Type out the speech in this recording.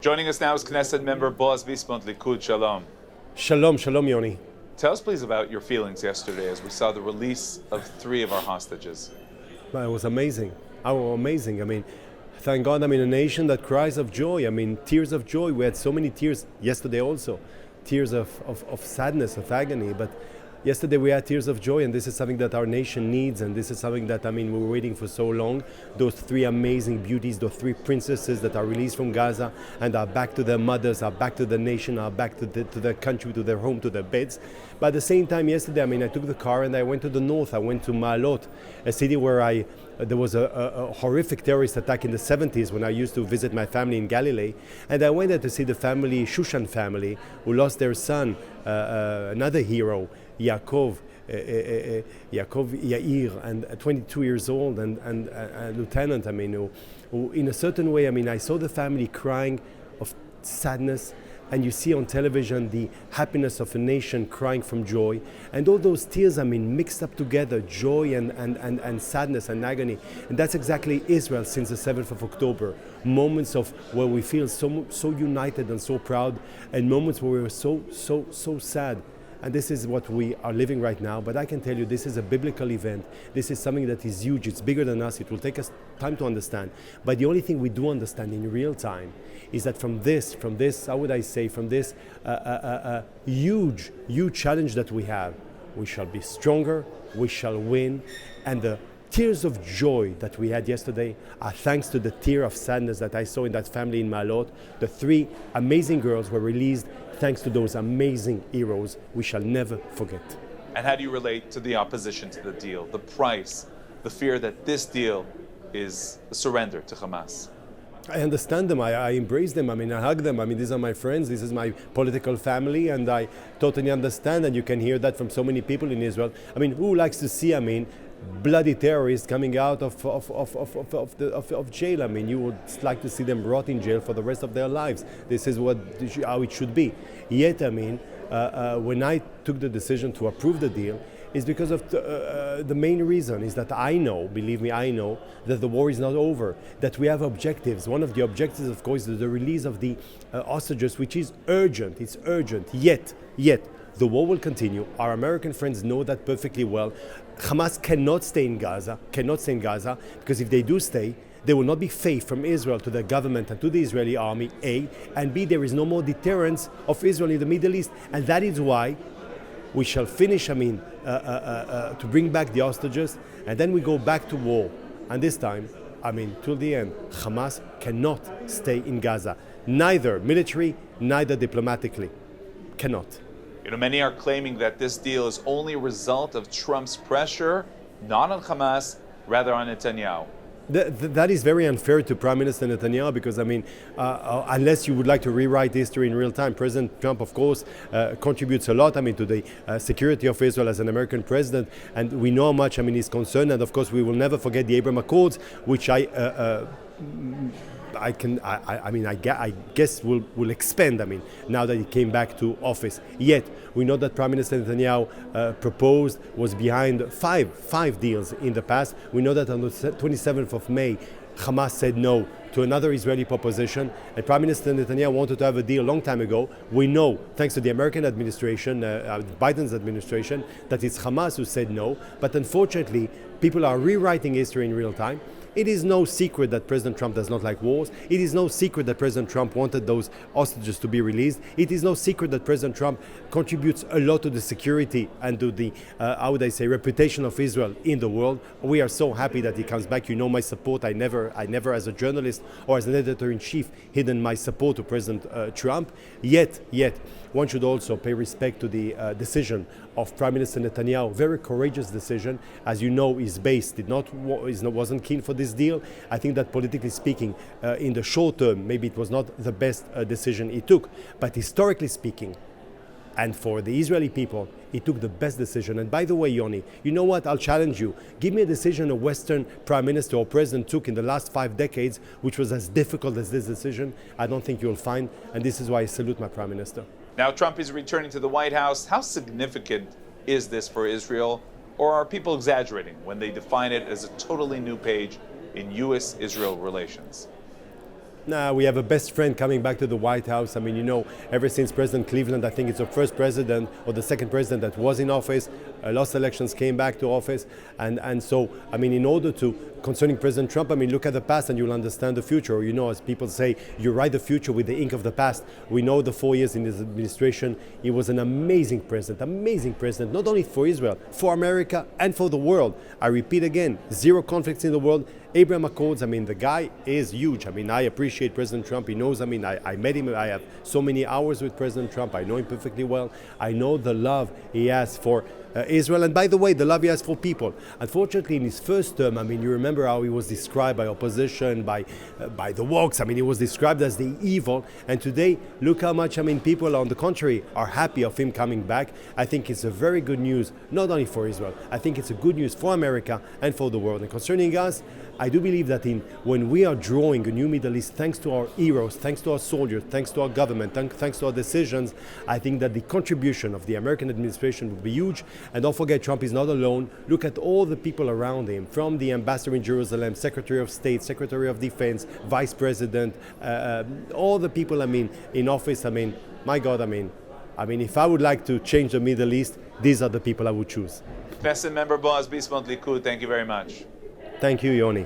Joining us now is Knesset member Boaz Bismuth, Likud. Shalom. Shalom, Yoni. Tell us please about your feelings yesterday as we saw the release of 3 of our hostages. It was amazing. Amazing. I mean, thank God I'm in a nation that cries of joy. I mean, tears of joy. We had so many tears yesterday also. Tears of sadness, of agony. But yesterday we had tears of joy, and this is something that our nation needs, and this is something that, we were waiting for so long. Those 3 amazing beauties, those 3 princesses that are released from Gaza and are back to their mothers, are back to the nation, are back to their country, to their home, to their beds. But at the same time, yesterday, I took the car and I went to the north. I went to Ma'alot, a city where there was a horrific terrorist attack in the 70s when I used to visit my family in Galilee. And I went there to see the family, Shushan family, who lost their son, another hero, Yaakov Yair, and 22 years old, and a lieutenant, who in a certain way, I saw the family crying of sadness, and you see on television the happiness of a nation crying from joy, and all those tears, mixed up together, joy and sadness and agony. And that's exactly Israel since the 7th of October. Moments of where we feel so united and so proud, and moments where we're so sad. And this is what we are living right now. But I can tell you, this is a biblical event. This is something that is huge. It's bigger than us. It will take us time to understand. But the only thing we do understand in real time is that from this, how would I say, from this huge challenge that we have, we shall be stronger, we shall win. And the tears of joy that we had yesterday are thanks to the tear of sadness that I saw in that family in Ma'alot. The 3 amazing girls were released thanks to those amazing heroes we shall never forget. And how do you relate to the opposition to the deal, the price, the fear that this deal is a surrender to Hamas? I understand them. I embrace them. I hug them. These are my friends. This is my political family, and I totally understand. And you can hear that from so many people in Israel. Who likes to see, bloody terrorists coming out of jail? You would like to see them rot in jail for the rest of their lives. This is how it should be. Yet, when I took the decision to approve the deal, is because of the main reason is that I know, believe me, I know that the war is not over, that we have objectives. One of the objectives, of course, is the release of the hostages, which is urgent. It's urgent. Yet, the war will continue. Our American friends know that perfectly well. Hamas cannot stay in Gaza, because if they do stay, there will not be faith from Israel to the government and to the Israeli army, A, and B, there is no more deterrence of Israel in the Middle East. And that is why we shall finish, to bring back the hostages, and then we go back to war. And this time, till the end, Hamas cannot stay in Gaza, neither military, neither diplomatically. Cannot. Many are claiming that this deal is only a result of Trump's pressure, not on Hamas, rather on Netanyahu. That is very unfair to Prime Minister Netanyahu, because, unless you would like to rewrite history in real time, President Trump, of course, contributes a lot, to the security of Israel as an American president, and we know how much, he's concerned, and of course we will never forget the Abraham Accords, which I guess will expand, now that he came back to office. Yet, we know that Prime Minister Netanyahu proposed, was behind five deals in the past. We know that on the 27th of May, Hamas said no to another Israeli proposition, and Prime Minister Netanyahu wanted to have a deal a long time ago. We know, thanks to the American administration, Biden's administration, that it's Hamas who said no, but unfortunately, people are rewriting history in real time. It is no secret that President Trump does not like wars. It is no secret that President Trump wanted those hostages to be released. It is no secret that President Trump contributes a lot to the security and to the, reputation of Israel in the world. We are so happy that he comes back. You know my support. I never as a journalist or as an editor-in-chief, hidden my support to President Trump. Yet, one should also pay respect to the decision of Prime Minister Netanyahu. Very courageous decision. As you know, wasn't keen for this deal. I think that politically speaking, in the short term, maybe it was not the best decision he took. But historically speaking, and for the Israeli people, he took the best decision. And by the way, Yoni, you know what? I'll challenge you. Give me a decision a Western prime minister or president took in the last 5 decades, which was as difficult as this decision. I don't think you'll find. And this is why I salute my prime minister. Now, Trump is returning to the White House. How significant is this for Israel? Or are people exaggerating when they define it as a totally new page in U.S.-Israel relations? Nah, we have a best friend coming back to the White House. I mean, you know, ever since President Cleveland, I think it's the first president or the second president that was in office, lost elections, came back to office. And so, I mean, in order to, concerning President Trump, I mean, look at the past and you'll understand the future. Or, you know, as people say, you write the future with the ink of the past. We know the 4 years in his administration, he was an amazing president, not only for Israel, for America and for the world. I repeat again, zero conflicts in the world. Abraham Accords, I mean, the guy is huge. I mean, I appreciate President Trump. He knows, I mean, I met him. I have so many hours with President Trump. I know him perfectly well. I know the love he has for Israel. And by the way, the love he has for people. Unfortunately, in his first term, I mean, you remember how he was described by opposition, by the woks. I mean, he was described as the evil. And today, look how much, I mean, people on the contrary are happy of him coming back. I think it's a very good news, not only for Israel. I think it's a good news for America and for the world. And concerning us, I do believe that when we are drawing a new Middle East, thanks to our heroes, thanks to our soldiers, thanks to our government, thanks to our decisions, I think that the contribution of the American administration will be huge. And don't forget, Trump is not alone. Look at all the people around him, from the ambassador in Jerusalem, Secretary of State, Secretary of Defense, Vice President, all the people, I mean, in office. I mean, my God, I mean, if I would like to change the Middle East, these are the people I would choose. Knesset member Boaz Bismuth, Likud, thank you very much. Thank you, Yoni.